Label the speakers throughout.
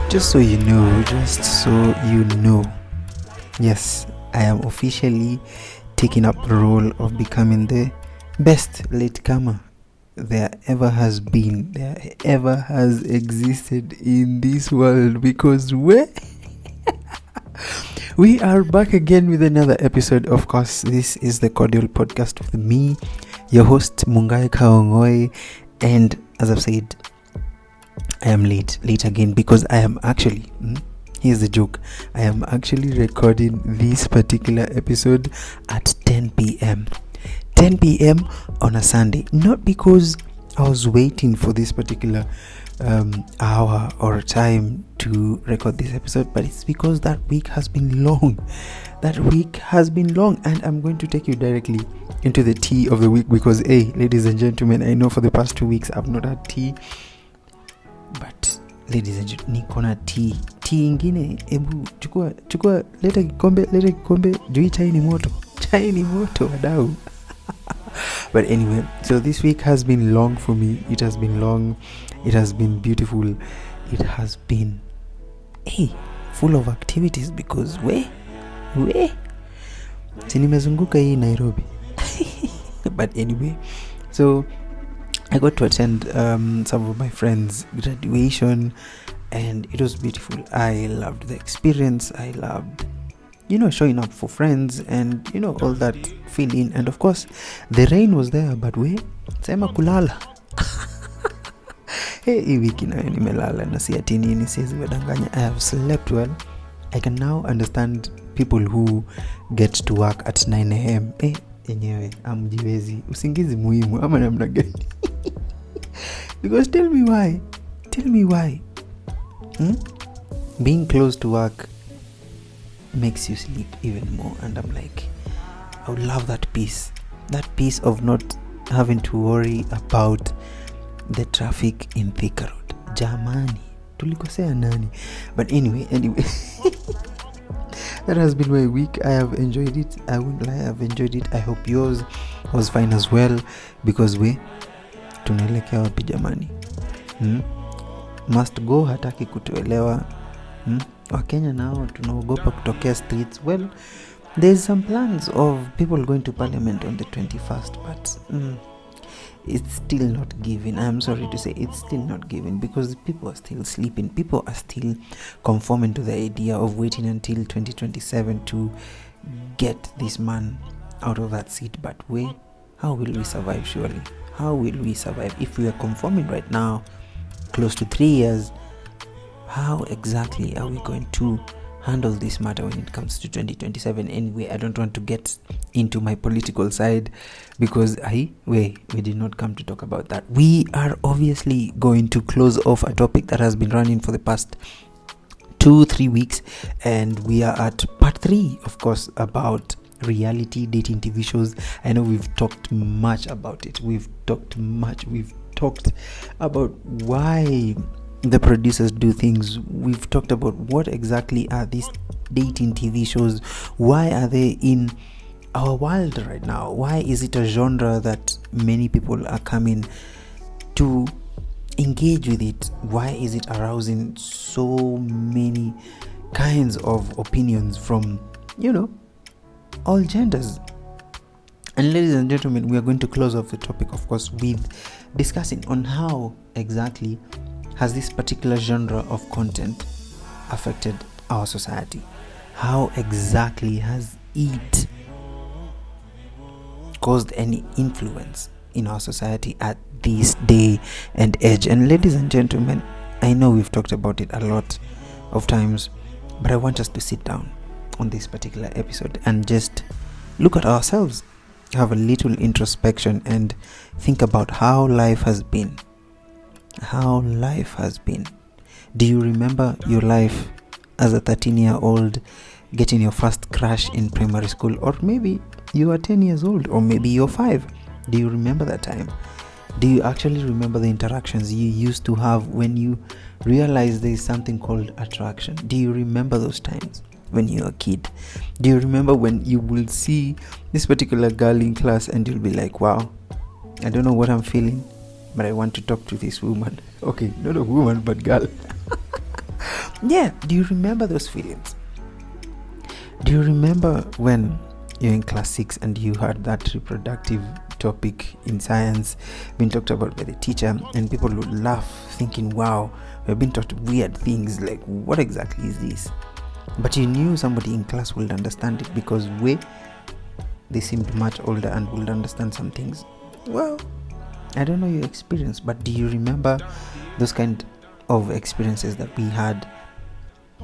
Speaker 1: Just so you know, yes, I am officially taking up the role of becoming the best latecomer there ever has existed in this world, because we are back again with another episode. Of course, this is the Cordial Podcast with me, your host Kang'ong'oi, and as I've said, I am late again because I am actually, here's the joke, I am actually recording this particular episode at 10 p.m. on a Sunday. Not because I was waiting for this particular hour or time to record this episode, but it's because that week has been long. And I'm going to take you directly into the tea of the week because, hey, ladies and gentlemen, I know for the past 2 weeks I've not had tea. But ladies and gentlemen, niko na tea ingine. Ebu chukua leta kikombe juu chai ni moto wadau. But anyway, so this week has been long for me. It has been long, it has been beautiful, it has been full of activities because we nimezunguka hii Nairobi. But anyway, so I got to attend some of my friends' graduation, and it was beautiful. I loved the experience. I loved, showing up for friends and, all that feeling. And of course, the rain was there, but sema kulala. Hii wiki nayo nimelala na si ati nini, siwezi wadanganya. I have slept well. I can now understand people who get to work at 9 a.m. Enyewe amjiwezi, usingizi muhimu ama namna gani? Because tell me why being close to work makes you sleep even more. And I'm like, I would love that peace of not having to worry about the traffic in Thika Road. Jamani, tulikosea nani? But anyway that has been my week. I have enjoyed it. I won't lie, I've enjoyed it. I hope yours was fine as well, because tunaelekea wapi jamani? Must go hataki kutuelewa. Wakenya nao tunaogopa kutokea streets. Well, there's some plans of people going to parliament on the 21st, but it's still not given. I'm sorry to say, it's still not given because people are still sleeping. People are still conforming to the idea of waiting until 2027 to get this man out of that seat. But how will we survive? Surely, how will we survive if we are conforming right now, close to 3 years? How exactly are we going to handle this matter when it comes to 2027? Anyway, I don't want to get into my political side because we did not come to talk about that. We are obviously going to close off a topic that has been running for the past 2-3 weeks, and we are at part 3, of course, about reality dating TV shows. I know we've talked much about it. We've talked about why the producers do things. We've talked about what exactly are these dating TV shows. Why are they in our world right now? Why is it a genre that many people are coming to engage with it? Why is it arousing so many kinds of opinions from, all genders? And ladies and gentlemen, we are going to close off the topic, of course, with discussing on how exactly has this particular genre of content affected our society. How exactly has it caused any influence in our society at this day and age? And ladies and gentlemen, I know we've talked about it a lot of times, but I want us to sit down on this particular episode and just look at ourselves, have a little introspection, and think about how life has been. Do you remember your life as a 13-year-old getting your first crush in primary school? Or maybe you are 10 years old, or maybe you're 5. Do you remember that time? Do you actually remember the interactions you used to have when you realized there is something called attraction? Do you remember those times? when you're a kid? Do you remember when you will see this particular girl in class and you'll be like, wow, I don't know what I'm feeling, but I want to talk to this woman. Okay, not a woman, but girl. Yeah, do you remember those feelings? Do you remember when you're in class 6 and you had that reproductive topic in science being talked about by the teacher, and people would laugh thinking, wow, we've been taught weird things, like what exactly is this? But you knew somebody in class would understand it because they seemed much older and would understand some things. Well, I don't know your experience, but do you remember those kind of experiences that we had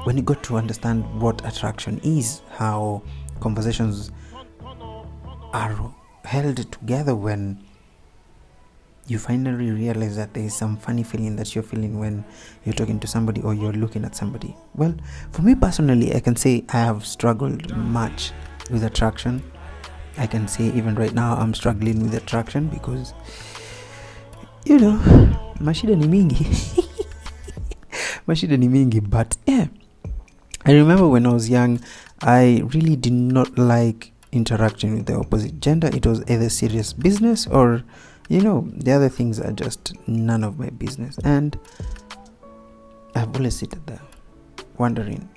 Speaker 1: when you got to understand what attraction is, how conversations are held together when you finally realize that there is some funny feeling that you're feeling when you're talking to somebody or you're looking at somebody? Well, for me personally, I can say I have struggled much with attraction. I can say even right now I'm struggling with attraction because, mashida ni mingi. Mashida ni mingi, but yeah. I remember when I was young, I really did not like interacting with the opposite gender. It was either serious business or, the other things are just none of my business. And I've always sitting there wondering,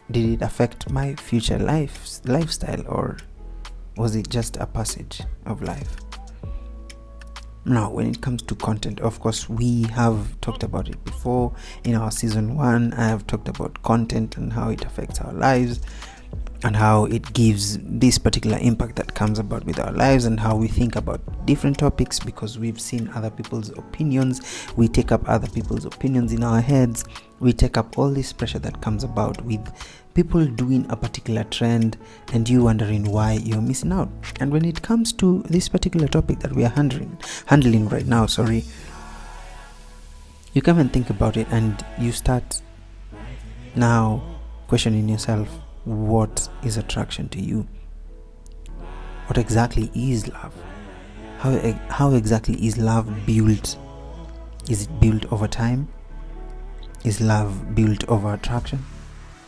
Speaker 1: did it affect my future lifestyle, or was it just a passage of life? Now, when it comes to content, of course, we have talked about it before. In our season 1, I have talked about content and how it affects our lives and how it gives this particular impact that comes about with our lives and how we think about different topics, because we've seen other people's opinions. We take up other people's opinions in our heads. We take up all this pressure that comes about with people doing a particular trend and you wondering why you're missing out. And when it comes to this particular topic that we are handling right now, you come and think about it and you start now questioning yourself, what is attraction to you? What exactly is love? How exactly is love built? Is it built over time? Is love built over attraction?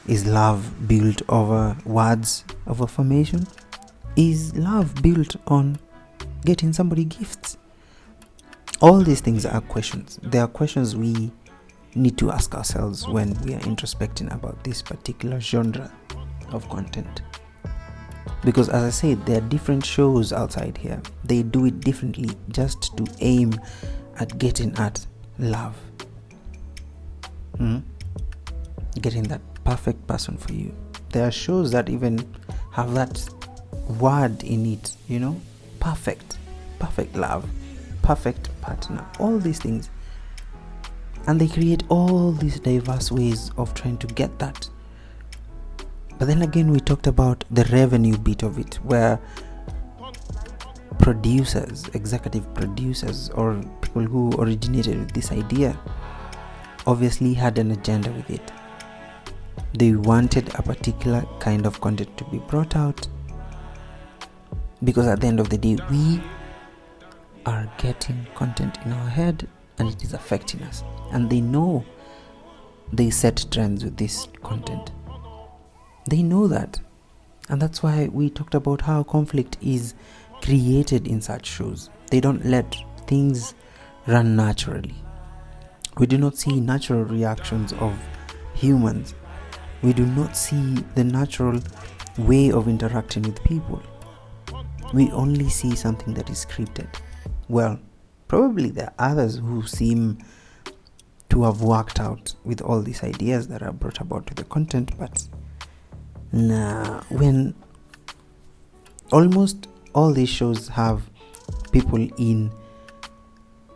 Speaker 1: Is love built over words of affirmation? Is love built on getting somebody gifts? All these things are questions. They are questions we need to ask ourselves when we are introspecting about this particular genre of content. Because as I said, there are different shows outside here. They do it differently just to aim at getting at love. Getting that perfect person for you. There are shows that even have that word in it, perfect love, perfect partner, all these things. And they create all these diverse ways of trying to get that. But then again, we talked about the revenue bit of it, where executive producers, or people who originated with this idea obviously had an agenda with it. They wanted a particular kind of content to be brought out, because at the end of the day, we are getting content in our head and it is affecting us. And they know they set trends with this content. They know that. And that's why we talked about how conflict is created in such shows. They don't let things run naturally. We do not see natural reactions of humans. We do not see the natural way of interacting with people. We only see something that is scripted. Well, probably there are others who seem to have worked out with all these ideas that are brought about to the content, but when almost all these shows have people in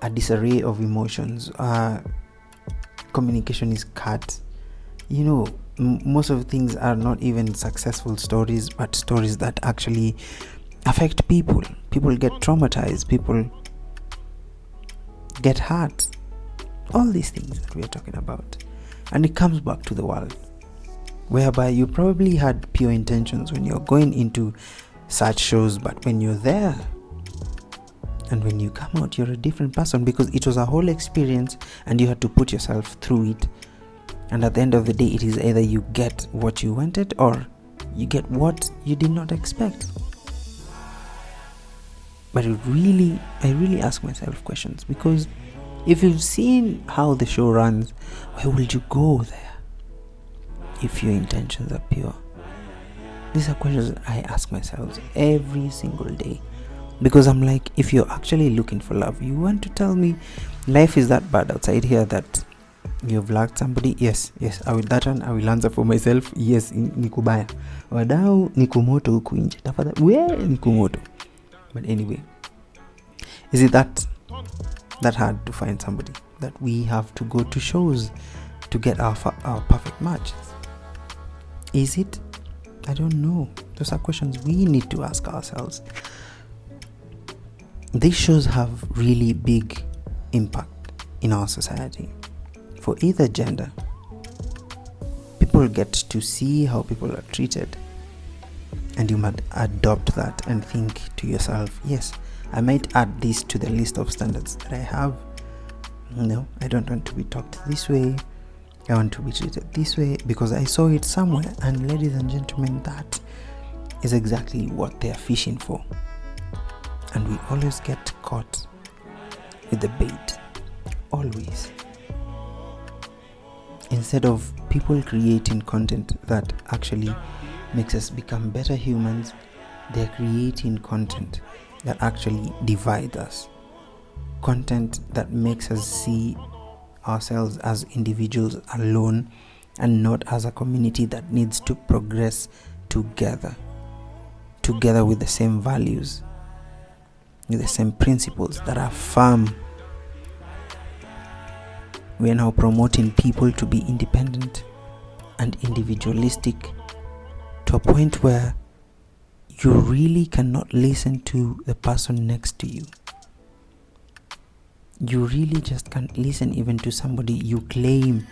Speaker 1: a disarray of emotions, communication is cut, most of the things are not even successful stories, but stories that actually affect people. People get traumatized, people get hurt, all these things that we are talking about. And it comes back to the world, whereby you probably had pure intentions when you're going into such shows, but when you're there and when you come out, you're a different person, because it was a whole experience and you had to put yourself through it And at the end of the day, it is either you get what you wanted or you get what you did not expect. But I really ask myself questions, because if you've seen how the show runs, why would you go there if your intentions are pure? These are questions I ask myself every single day, because I'm like, if you're actually looking for love, you want to tell me life is that bad outside here that you've lacked somebody? Yes, I will answer for myself. Yes, nikubaya wadau nikumoto huku nje tafadhali we nikumoto. But anyway, is it that hard to find somebody that we have to go to shows to get our perfect match? Is it? I don't know. Those are questions we need to ask ourselves. These shows have really big impact in our society for either gender. People get to see how people are treated, and you might adopt that and think to yourself, yes, I might add this to the list of standards that I have. No, I don't want to be talked this way. I want to be treated this way because I saw it somewhere. And ladies and gentlemen, that is exactly what they are fishing for. And we always get caught with the bait. Always. Instead of people creating content that actually makes us become better humans, they're creating content that actually divides us. Content that makes us see ourselves as individuals alone and not as a community that needs to progress together with the same values, with the same principles that are firm. We are now promoting people to be independent and individualistic to a point where you really cannot listen to the person next to you. You really just can't listen even to somebody you claim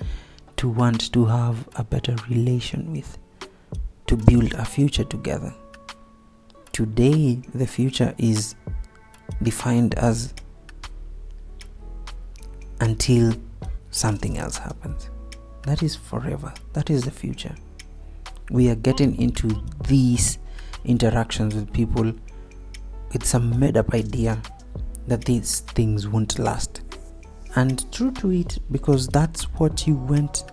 Speaker 1: to want to have a better relation with, to build a future together. Today, the future is defined as until something else happens. That is forever. That is the future. We are getting into these interactions with people with some made up idea that these things won't last. And true to it, because that's what you went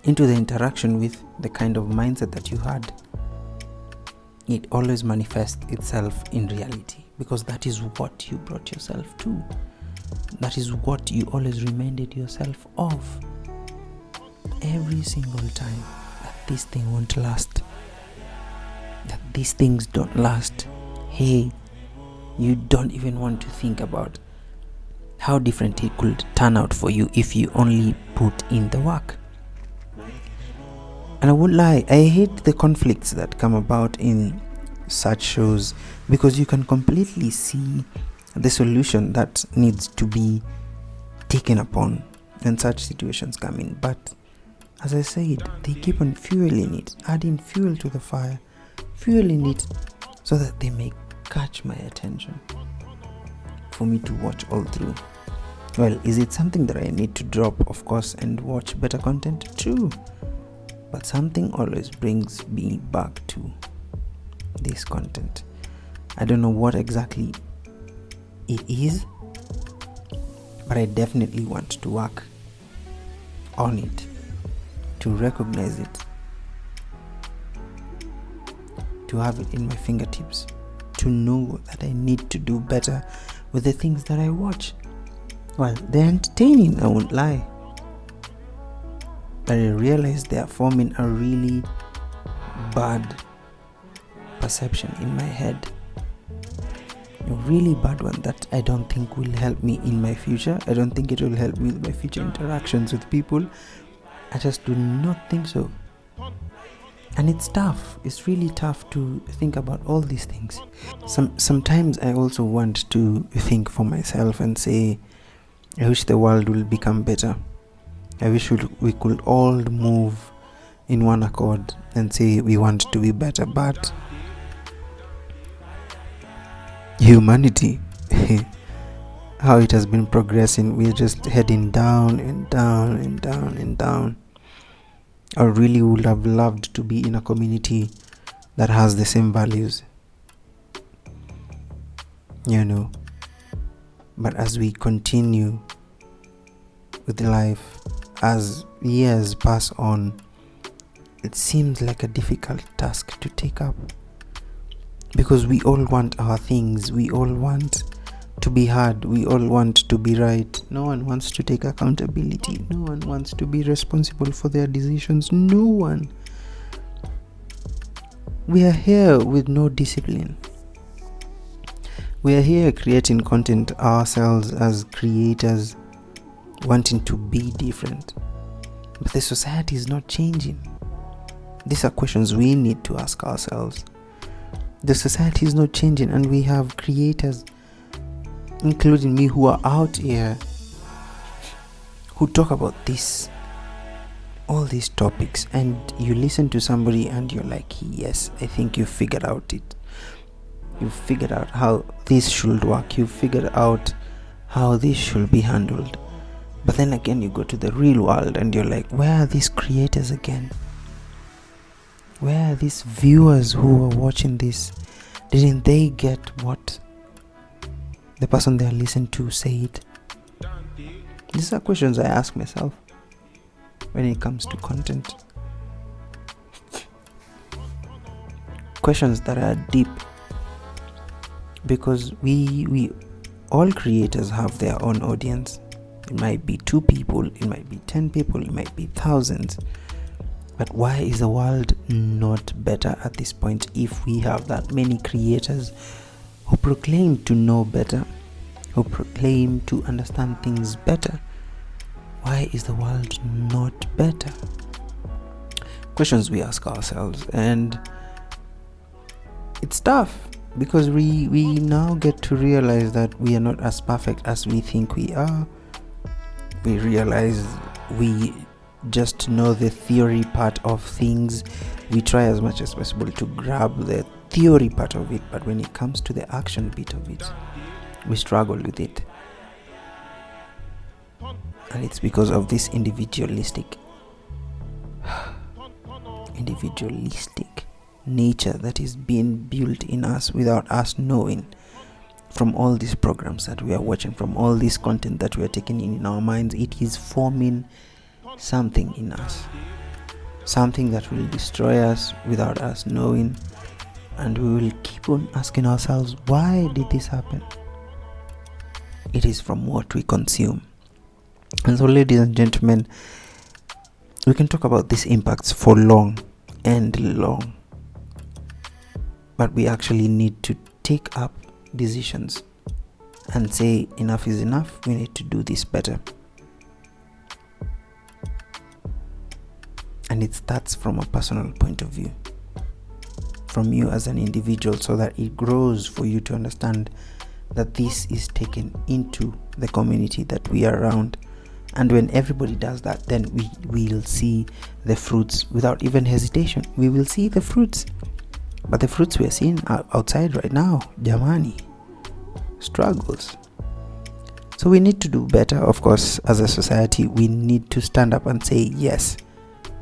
Speaker 1: into the interaction with, the kind of mindset that you had, it always manifests itself in reality, because that is what you brought yourself to. That is what you always reminded yourself of every single time, that this thing won't last, that these things don't last. Hey, you don't even want to think about how different it could turn out for you if you only put in the work. And I won't lie, I hate the conflicts that come about in such shows, because you can completely see the solution that needs to be taken upon when such situations come in. But as I said, they keep on fueling it, adding fuel to the fire, fueling it so that they may catch my attention for me to watch all through. Well, is it something that I need to drop, of course, and watch better content? True. But something always brings me back to this content. I don't know what exactly it is, but I definitely want to work on it, to recognize it, to have it in my fingertips, to know that I need to do better with the things that I watch. Well, they're entertaining, I won't lie, but I realize they are forming a really bad perception in my head, a really bad one that I don't think will help me in my future. I don't think it will help me with my future interactions with people. I just do not think so. And it's tough. It's really tough to think about all these things. Sometimes I also want to think for myself and say, I wish the world will become better. I wish we could all move in one accord and say we want to be better. But humanity, how it has been progressing, we're just heading down and down and down and down. I really would have loved to be in a community that has the same values, but as we continue with life, as years pass on, it seems like a difficult task to take up, because we all want our things, we all want to be heard, we all want to be right. No one wants to take accountability, no one wants to be responsible for their decisions, no one. We are here with no discipline. We are here creating content ourselves as creators, wanting to be different, but the society is not changing. These are questions we need to ask ourselves. The society is not changing, and we have creators, including me, who are out here who talk about all these topics, and you listen to somebody and you're like, yes, I think you figured out it. You figured out how this should work. You figured out how this should be handled. But then again, you go to the real world and you're like, where are these creators again? Where are these viewers who are watching this? Didn't they get what the person they are listening to said? These are questions I ask myself when it comes to content. Questions that are deep, because we all creators have their own audience. It might be 2 people, it might be 10 people, it might be thousands. But why is the world not better at this point if we have that many creators who proclaim to know better, who proclaim to understand things better? Why is the world not better? Questions we ask ourselves, and it's tough because we now get to realize that we are not as perfect as we think we are. We realize we just know the theory part of things. We try as much as possible to grab the theory part of it, but when it comes to the action bit of it, we struggle with it. And it's because of this individualistic nature that is being built in us without us knowing, from all these programs that we are watching, from all this content that we are taking in our minds. It is forming something in us, something that will destroy us without us knowing, and we will keep on asking ourselves, why did this happen? It is from what we consume. And so, ladies and gentlemen, we can talk about these impacts for long and long, but we actually need to take up decisions and say, enough is enough, we need to do this better. And it starts from a personal point of view, from you as an individual, so that it grows for you to understand that this is taken into the community that we are around. And when everybody does that, then we will see the fruits without even hesitation. We will see the fruits. But the fruits we are seeing outside right now, jamani, struggles. So we need to do better. Of course, as a society, we need to stand up and say, yes,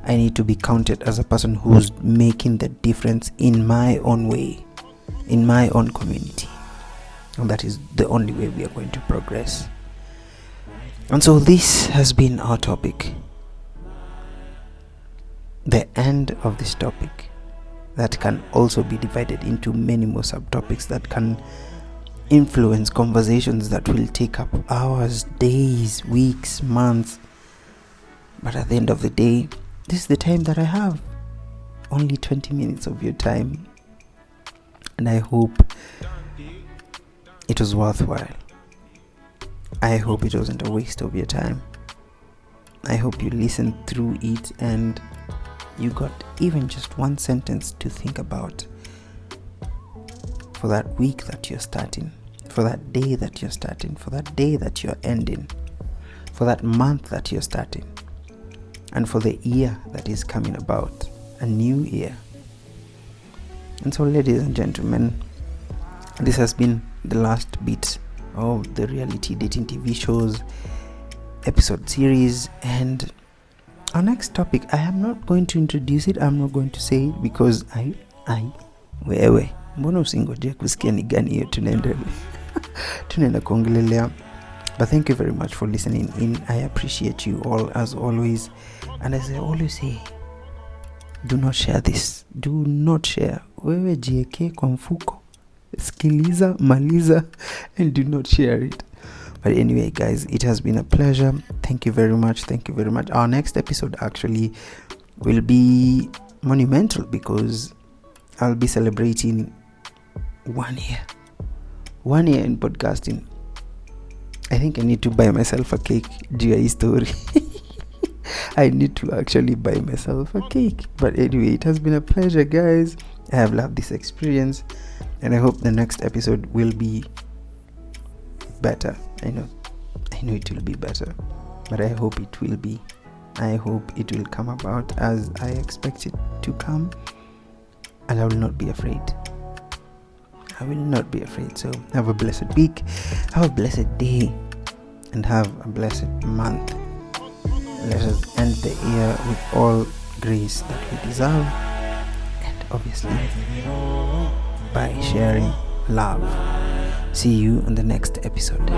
Speaker 1: I need to be counted as a person who's making the difference in my own way, in my own community. And that is the only way we are going to progress. And so this has been our topic. The end of this topic, that can also be divided into many more subtopics that can influence conversations that will take up hours, days, weeks, months. But at the end of the day, this is the time that I have. Only 20 minutes of your time. And I hope it was worthwhile. I hope it wasn't a waste of your time. I hope you listened through it and you got even just one sentence to think about for that week that you're starting, for that day that you're starting, for that day that you're ending, for that month that you're starting, and for the year that is coming about, a new year. And so, ladies and gentlemen, this has been the last bit of the reality dating TV shows episode series, and Our next topic, I am not going to introduce it, I'm not going to say it because wewe mbona usingoje kusikia ni gani hiyo tunaenda kuongelelea. But thank you very much for listening in. I appreciate you all as always, and as I always say, do not share this, do not share. Wewe jieke kwa mfuko, sikiliza, maliza, and do not share it. But anyway, guys, it has been a pleasure. Thank you very much. Our next episode actually will be monumental because I'll be celebrating 1 year in podcasting. I think I need to buy myself a cake due to his story. I need to actually buy myself a cake. But anyway, it has been a pleasure, guys. I have loved this experience, and I hope the next episode will be better. I know it will be better, but I hope it will be. I hope it will come about as I expect it to come, and I will not be afraid. So have a blessed week, have a blessed day, and have a blessed month. Let us end the year with all grace that we deserve, and obviously by sharing love. See you on the next episode.